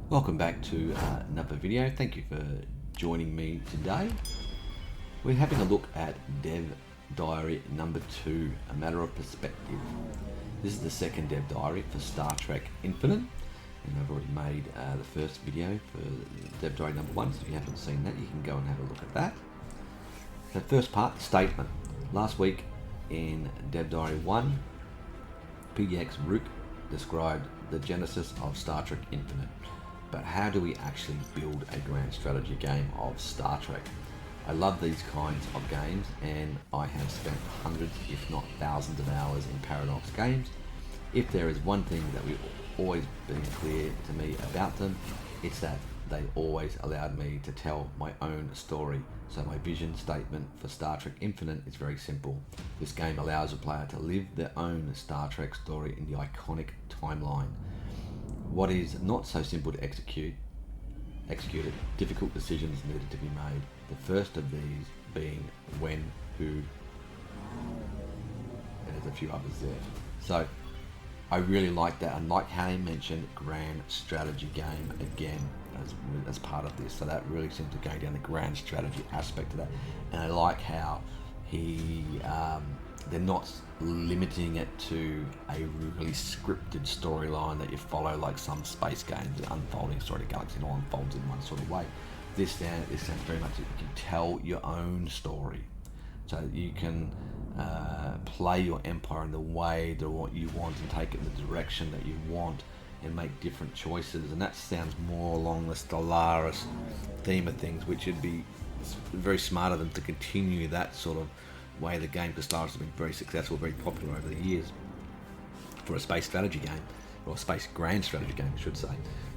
Welcome back to another video. Thank you for joining me today. We're having a look at Dev Diary number 2, A Matter of Perspective. This is the second Dev Diary for Star Trek Infinite, and I've already made the first video for Dev Diary number 1, so if you haven't seen that, you can go and have a look at that. The first part, statement. Last week in Dev Diary 1, PDX Rook described the genesis of Star Trek Infinite. But how do we actually build a grand strategy game of Star Trek? I love these kinds of games, and I have spent hundreds, if not thousands of hours in Paradox games. If there is one thing that we've always been clear to me about them, it's that they always allowed me to tell my own story. So my vision statement for Star Trek Infinite is very simple. This game allows a player to live their own Star Trek story in the iconic timeline. What is not so simple to executed, difficult decisions needed to be made. The first of these being when, who, and there's a few others there. So I really like that. I like how he mentioned grand strategy game again as part of this. So that really seems to go down the grand strategy aspect of that. And I like how they're not limiting it to a really scripted storyline that you follow like some space games, the unfolding story of the galaxy, and all unfolds in one sort of way. This sounds very much, you can tell your own story. So you can play your empire in the way that what you want and take it in the direction that you want and make different choices. And that sounds more along the Stellaris theme of things, which would be very smart of them to continue that sort of way the game, because Stellaris has been very successful, very popular over the years for a space strategy game, or a space grand strategy game, I should say.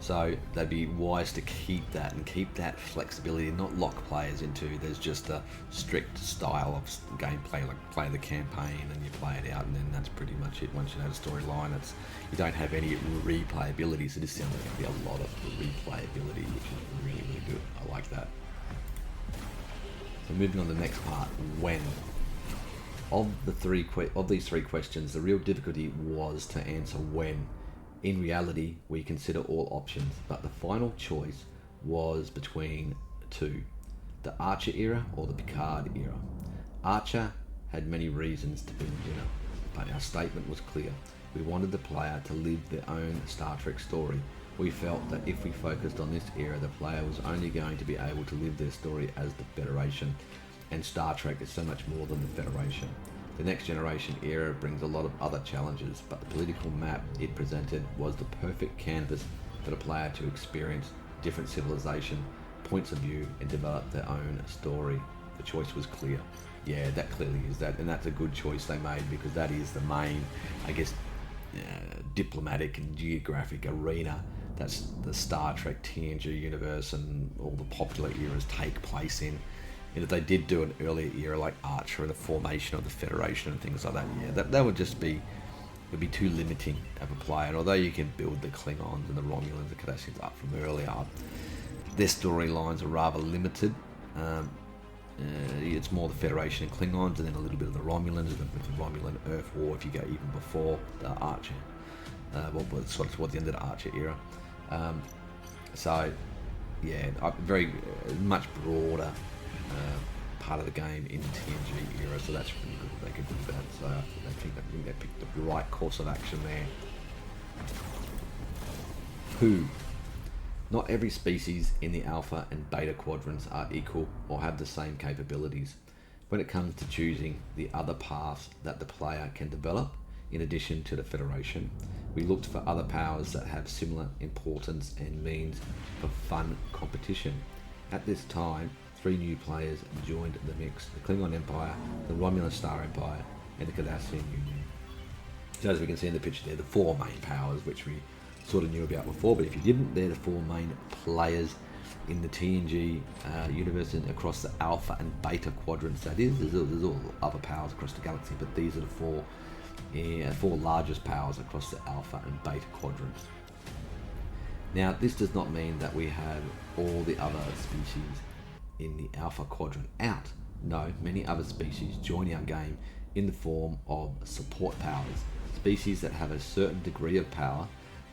So they'd be wise to keep that and keep that flexibility, and not lock players into there's just a strict style of gameplay, like play the campaign and you play it out, and then that's pretty much it. Once you know the storyline, you don't have any replayability. So this sounds like there'll be a lot of replayability, which is really, really good. I like that. So moving on to the next part, when. Of these three questions, the real difficulty was to answer when. In reality, we consider all options, but the final choice was between two: the Archer era or the Picard era. Archer had many reasons to be the winner, but our statement was clear. We wanted the player to live their own Star Trek story. We felt that if we focused on this era, the player was only going to be able to live their story as the Federation. And Star Trek is so much more than the Federation. The Next Generation era brings a lot of other challenges, but the political map it presented was the perfect canvas for the player to experience different civilization, points of view, and develop their own story. The choice was clear. Yeah, that clearly is that, and that's a good choice they made, because that is the main, I guess, diplomatic and geographic arena that's the Star Trek TNG universe and all the popular eras take place in. And if they did do an earlier era like Archer and the formation of the Federation and things like that, yeah, that would just be, would be too limiting of a player. And although you can build the Klingons and the Romulans and Cardassians up from earlier, their storylines are rather limited. It's more the Federation and Klingons, and then a little bit of the Romulans, and with the Romulan Earth War if you go even before the Archer, sort of towards the end of the Archer era. So yeah, very much broader part of the game in the TNG era, so that's really good that they could do that. So I think they picked the right course of action there. Who? Not every species in the Alpha and Beta quadrants are equal or have the same capabilities. When it comes to choosing the other paths that the player can develop, in addition to the Federation, we looked for other powers that have similar importance and means for fun competition. At this time, 3 new players joined the mix: the Klingon Empire, the Romulan Star Empire, and the Cardassian Union. So as we can see in the picture there, the 4 main powers, which we sort of knew about before, but if you didn't, they're the 4 main players in the TNG universe and across the Alpha and Beta quadrants. That is, there's all other powers across the galaxy, but these are the 4 largest powers across the Alpha and Beta quadrants. Now, this does not mean that we have all the other species in the Alpha quadrant out. No, many other species join our game in the form of support powers, species that have a certain degree of power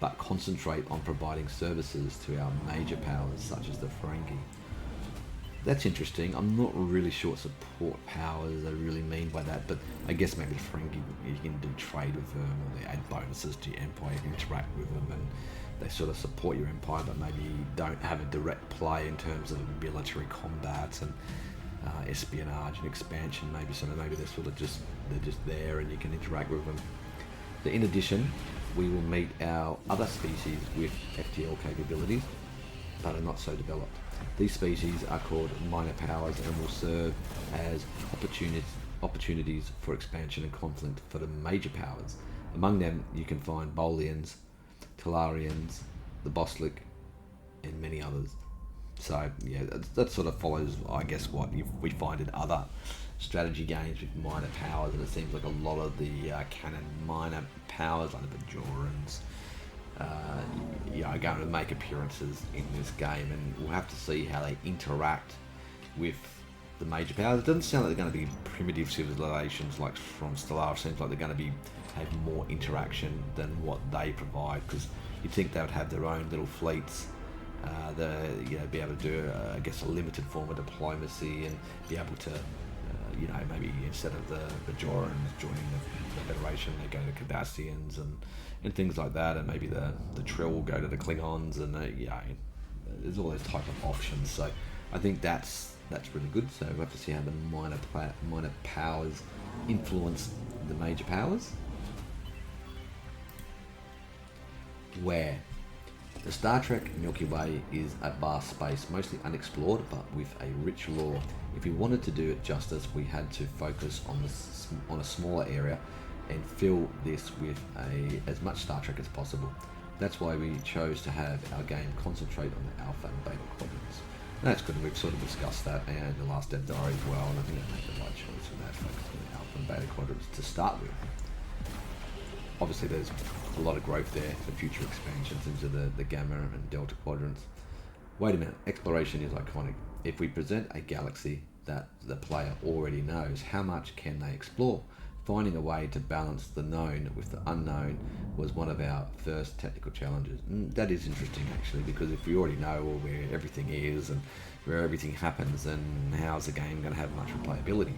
but concentrate on providing services to our major powers such as the Ferengi. That's interesting. I'm not really sure what support powers they really mean by that, but I guess maybe the Ferengi, you can do trade with them, or they add bonuses to your empire, you can interact with them, and they sort of support your empire, but maybe don't have a direct play in terms of military combat and espionage and expansion. Maybe they're sort of just there, and you can interact with them. So in addition, we will meet our other species with FTL capabilities, but are not so developed. These species are called minor powers and will serve as opportunities for expansion and conflict for the major powers. Among them, you can find Bolians, Tellarians, the Boslik, and many others. So yeah, that sort of follows, I guess, what we find in other strategy games with minor powers, and it seems like a lot of the canon minor powers, like the Bajorans, are going to make appearances in this game, and we'll have to see how they interact with the major powers. It doesn't sound like they're going to be primitive civilizations like from Stellaris. It seems like they're going to have more interaction than what they provide, because you'd think they would have their own little fleets, be able to do, I guess, a limited form of diplomacy, and be able to, maybe instead of the Bajorans joining the Federation, they go to Cardassians and things like that, and maybe the Trill will go to the Klingons, and there's all those type of options. So I think that's really good. So we'll have to see how the minor powers influence the major powers. Where the Star Trek Milky Way is a vast space, mostly unexplored, but with a rich lore. If we wanted to do it justice, we had to focus on a smaller area and fill this with as much Star Trek as possible. That's why we chose to have our game concentrate on the Alpha and Beta quadrants. And that's good. We've sort of discussed that in the last Dev Diary as well, and I think I made the right choice for that, focus on the Alpha and Beta quadrants to start with. Obviously, there's a lot of growth there for future expansions into the Gamma and Delta quadrants. Wait a minute, exploration is iconic. If we present a galaxy that the player already knows, how much can they explore? Finding a way to balance the known with the unknown was one of our first technical challenges. That is interesting, actually, because if we already know where everything is and where everything happens, then how's the game going to have much replayability?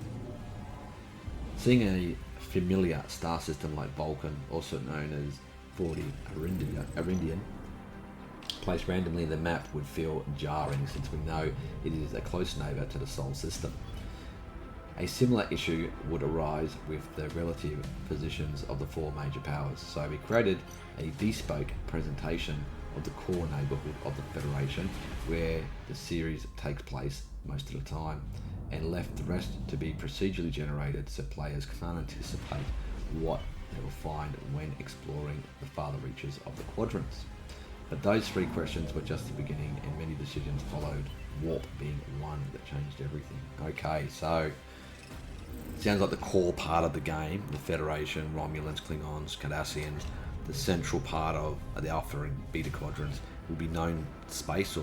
Seeing a familiar star system like Vulcan, also known as 40 Arindian, placed randomly in the map would feel jarring, since we know it is a close neighbour to the Sol system. A similar issue would arise with the relative positions of the four major powers, so we created a bespoke presentation of the core neighbourhood of the Federation, where the series takes place most of the time, and left the rest to be procedurally generated so players can't anticipate what they will find when exploring the farther reaches of the quadrants. But those three questions were just the beginning, and many decisions followed, warp being one that changed everything. Okay, so sounds like the core part of the game, the Federation, Romulans, Klingons, Cardassians, the central part of the Alpha and Beta quadrants will be known space, or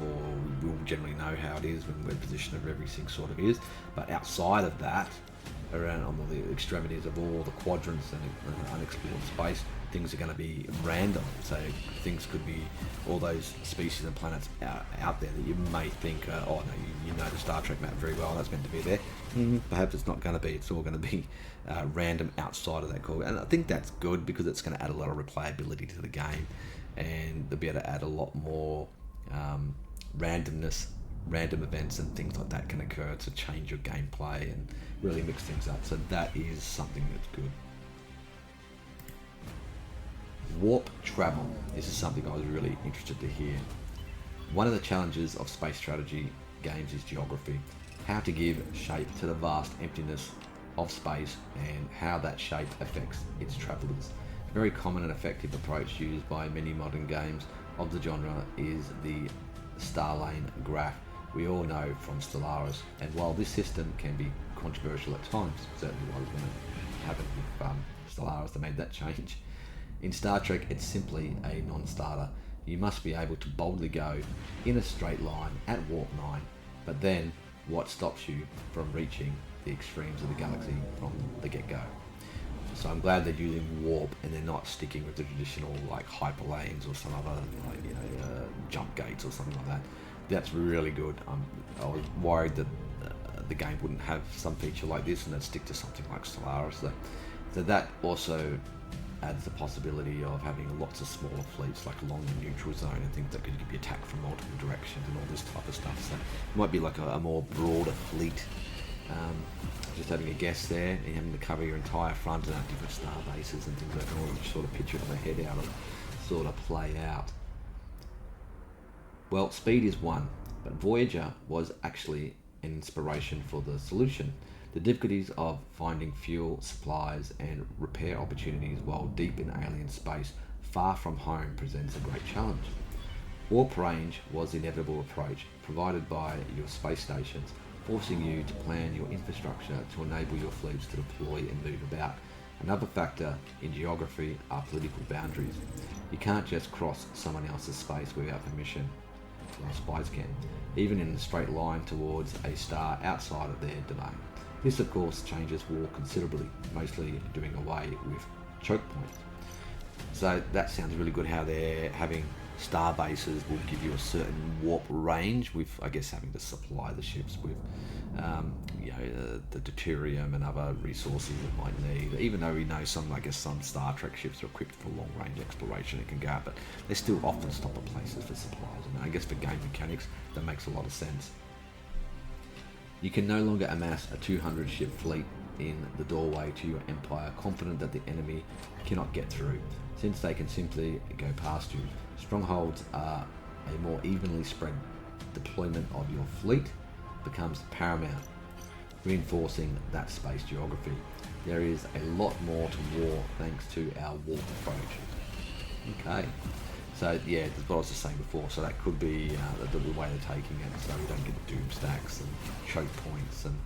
we'll generally know how it is when we're position of everything sort of is. But outside of that, around on the extremities of all the quadrants and unexplored space, things are going to be random. So things could be all those species and planets out there that you may think, oh no, you know the Star Trek map very well, that's meant to be there. Perhaps it's not going to be. It's all going to be random outside of that core. And I think that's good, because it's going to add a lot of replayability to the game, and they'll be able to add a lot more randomness. Random events and things like that can occur to change your gameplay and really mix things up. So that is something that's good. Warp travel. This is something I was really interested to hear. One of the challenges of space strategy games is geography. How to give shape to the vast emptiness of space, and how that shape affects its travellers. A very common and effective approach used by many modern games of the genre is the star lane graph. We all know from Stellaris, and while this system can be controversial at times, certainly was when it happened with Stellaris, they made that change. In Star Trek, it's simply a non-starter. You must be able to boldly go in a straight line at warp 9, but then what stops you from reaching the extremes of the galaxy from the get-go? So I'm glad they're using warp and they're not sticking with the traditional like hyperlanes or some other like jump gates or something like that. That's really good. I was worried that the game wouldn't have some feature like this and they'd stick to something like Stellaris. So that also adds the possibility of having lots of smaller fleets like along the neutral zone and things that could be attacked from multiple directions and all this type of stuff. So it might be like a more broader fleet. Just having a guess there, and having to cover your entire front and have different star bases and things like that, all sort of picture it in my head out and sort of play out. Well, speed is one, but Voyager was actually an inspiration for the solution. The difficulties of finding fuel, supplies, and repair opportunities while deep in alien space, far from home, presents a great challenge. Warp range was the inevitable approach provided by your space stations, forcing you to plan your infrastructure to enable your fleets to deploy and move about. Another factor in geography are political boundaries. You can't just cross someone else's space without permission. Well, spies can, even in a straight line towards a star outside of their domain. This of course changes war considerably, mostly doing away with choke points. So that sounds really good how they're having star bases will give you a certain warp range with, I guess, having to supply the ships with the deuterium and other resources it might need. Even though we know some Star Trek ships are equipped for long range exploration, it can go out, but they still often stop at places for supplies. And I guess for game mechanics, that makes a lot of sense. You can no longer amass a 200 ship fleet in the doorway to your empire, confident that the enemy cannot get through, since they can simply go past you. Strongholds are a more evenly spread deployment of your fleet becomes paramount, reinforcing that space geography. There is a lot more to war thanks to our warp approach. Okay, so yeah, that's what I was just saying before, so that could be the way they're taking it, so we don't get doom stacks and choke points, and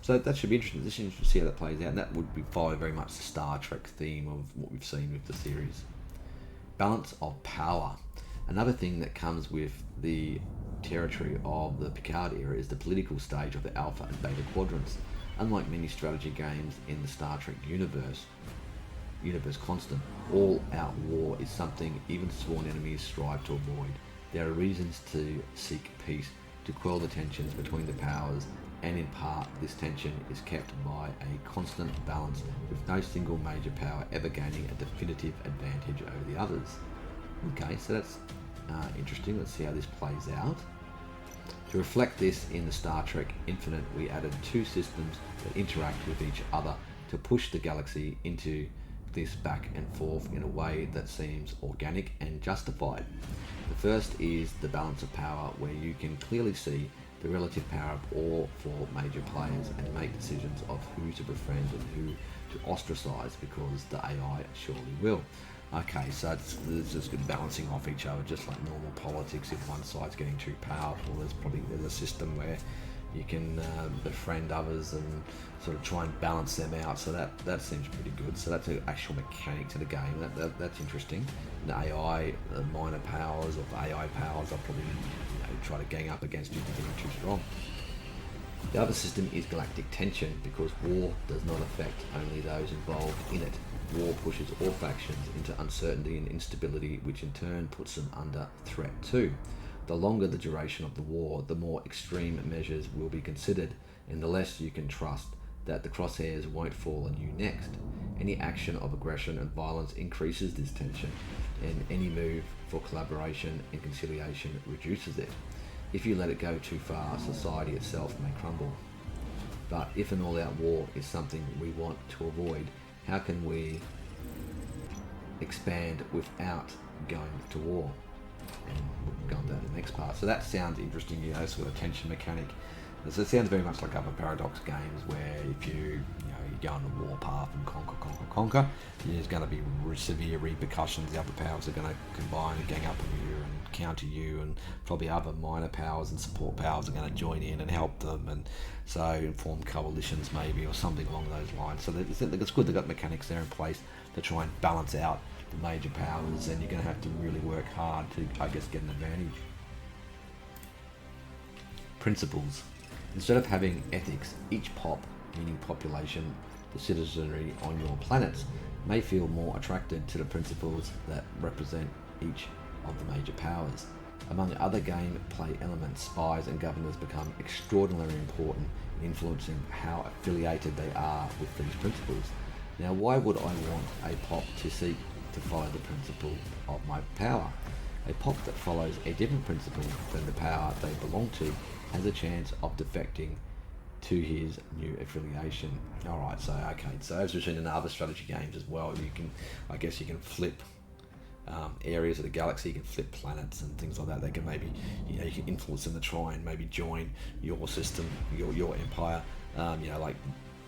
so that should be interesting. This is interesting to see how that plays out, and that would be follow very much the Star Trek theme of what we've seen with the series. Balance of power. Another thing that comes with the territory of the Picard era is the political stage of the Alpha and Beta quadrants. Unlike many strategy games in the Star Trek universe constant, all-out war is something even sworn enemies strive to avoid. There are reasons to seek peace, to quell the tensions between the powers, and in part this tension is kept by a constant balance, with no single major power ever gaining a definitive advantage over the others. Okay, so that's interesting. Let's see how this plays out. To reflect this in the Star Trek Infinite, we added two systems that interact with each other to push the galaxy into this back and forth in a way that seems organic and justified. The first is the balance of power, where you can clearly see the relative power of all four major players and make decisions of who to befriend and who to ostracize, because the AI surely will. Okay, so it's just good balancing off each other, just like normal politics. If one side's getting too powerful, there's a system where you can befriend others and sort of try and balance them out. So that seems pretty good. So that's an actual mechanic to the game. That's interesting. The AI, the minor powers or the AI powers, are probably try to gang up against you if you're getting too strong. The other system is galactic tension, because war does not affect only those involved in it. War pushes all factions into uncertainty and instability, which in turn puts them under threat too. The longer the duration of the war, the more extreme measures will be considered, and the less you can trust that the crosshairs won't fall on you next. Any action of aggression and violence increases this tension, and any move for collaboration and conciliation reduces it. If you let it go too far, society itself may crumble. But if an all-out war is something we want to avoid, how can we expand without going to war? And we'll go on to the next part. So that sounds interesting, sort of tension mechanic. So it sounds very much like other Paradox games, where if you go on the warpath and conquer, there's going to be severe repercussions. The other powers are going to combine and gang up on you and counter you, and probably other minor powers and support powers are going to join in and help them, and so form coalitions maybe, or something along those lines. So it's good they've got mechanics there in place to try and balance out the major powers, and you're going to have to really work hard to, I guess, get an advantage. Principles. Instead of having ethics, each pop, meaning population, the citizenry on your planets may feel more attracted to the principles that represent each of the major powers. Among other gameplay elements, spies and governors become extraordinarily important in influencing how affiliated they are with these principles. Now, why would I want a pop to seek to follow the principle of my power? A pop that follows a different principle than the power they belong to has a chance of defecting to his new affiliation. Alright, so as we've seen in other strategy games as well, you can flip areas of the galaxy, you can flip planets and things like that. They can maybe, you can influence them to try and maybe join your system, your empire. Like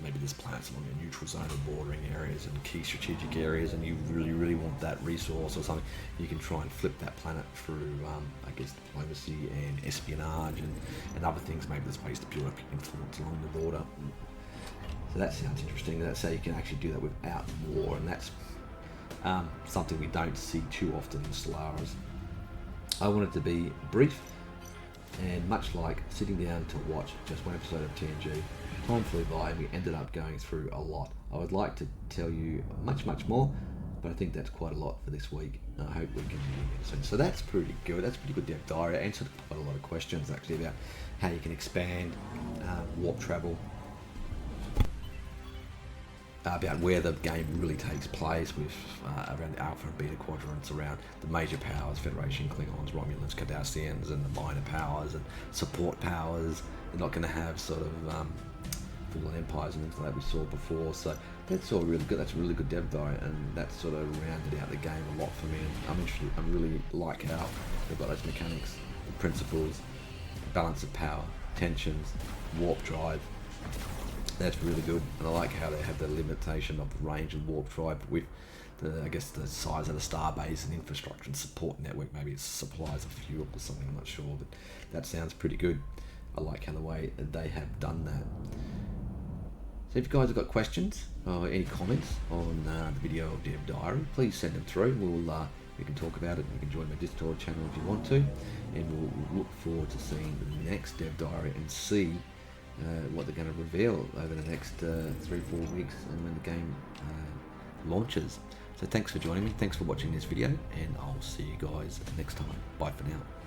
maybe there's planets along your neutral zone or bordering areas and key strategic areas, and you really want that resource or something. You can try and flip that planet through, diplomacy and espionage and other things. Maybe there's ways to build up influence along the border. So that sounds interesting. That's how you can actually do that without war, and that's something we don't see too often in Stellaris. I wanted to be brief, and much like sitting down to watch just one episode of TNG, time flew by and we ended up going through a lot. I would like to tell you much more, but I think that's quite a lot for this week. I hope we can do it soon. So that's pretty good. That's pretty good dev diary. I answered quite a lot of questions actually about how you can expand warp travel, about where the game really takes place with around the Alpha and Beta quadrants, around the major powers, Federation, Klingons, Romulans, Cardassians, and the minor powers and support powers. They're not going to have sort of full-on empires and things like that we saw before. So that's all really good. That's a really good dev diary, and that sort of rounded out the game a lot for me. And I'm interested. I really like how they've got those mechanics, the principles, balance of power, tensions, warp drive. That's really good, and I like how they have the limitation of range and warp drive with the size of the starbase and infrastructure and support network. Maybe it's supplies of fuel or something, I'm not sure, but that sounds pretty good. I like how the way they have done that. So if you guys have got questions or any comments on the video of Dev Diary, please send them through. We can talk about it. You can join my Discord channel if you want to, and we'll look forward to seeing the next Dev Diary and see what they're going to reveal over the next 3-4 weeks and when the game launches. So thanks for joining me, thanks for watching this video, and I'll see you guys next time. Bye for now.